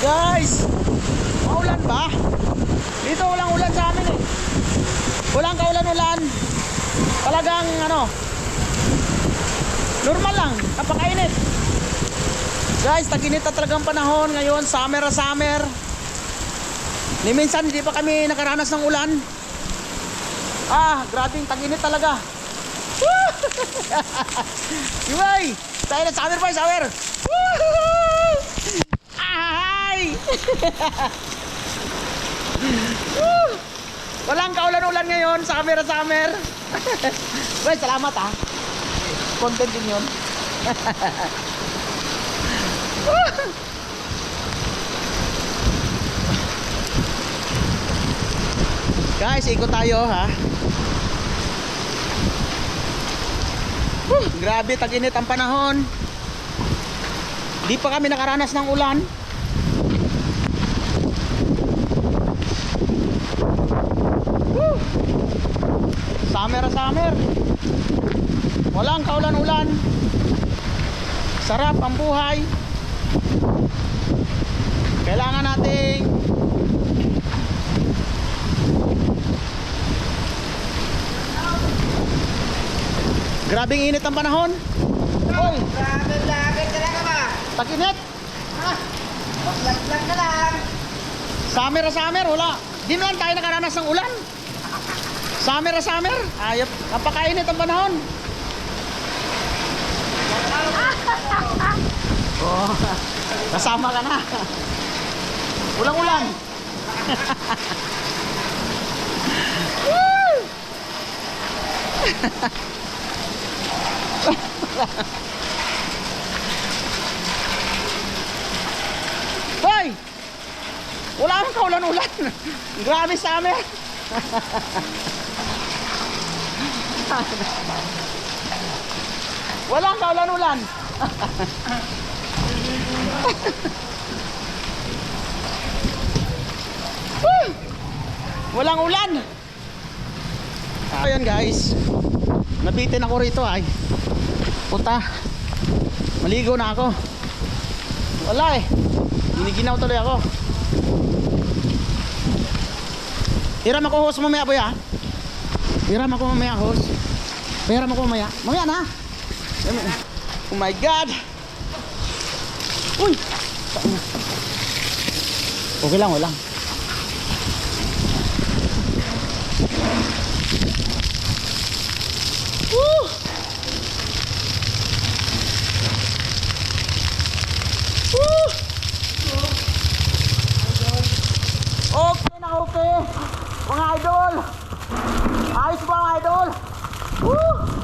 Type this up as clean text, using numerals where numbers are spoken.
Guys, maulan ba? Dito walang ulan sa amin eh. Walang kaulan-ulan. Talagang ano, normal lang, napakainit. Guys, tag-init na talagang panahon ngayon, summer na summer. Ni minsan hindi pa kami nakaranas ng ulan. Grabing tag-init talaga. Yumay! Tayo na summer boy, summer! Ay! Walang kaulan-ulan ngayon, summer na summer. Guys, salamat ha. Content din yun. Guys, ikot tayo ha. Grabe, tag-init ang panahon. Di pa kami nakaranas ng ulan. Summer na summer. Walang kaulan-ulan. Sarap ang buhay. Kailangan nating grabing init ang panahon. Oy, Grabe vlogger talaga ba? tag-init. Mag-vlog ka lang. Summer na summer, wala. Di naman tayo nakaranas ng ulan. Summer na summer. Ayop, napakainit ang panahon. Oh, kasama ka na. Ulang ulan. Hoy! Wala kang kaulan-ulan. Grabe summer. Walang kaulan-ulan. Walang ulan. Ayan guys, nabitin ako rito ay. Puta, maligo na ako. Wala eh, giniginaw tuloy ako. Hiram ako hose mamaya boy ha. Hiram ako mamaya hose. Hiram ako mamaya. Mamaya na. Oh my god. Uy. Okay lang, wala. Woo! Woo! Okay na okay. Mga idol. Ayos ba mga idol? Woo!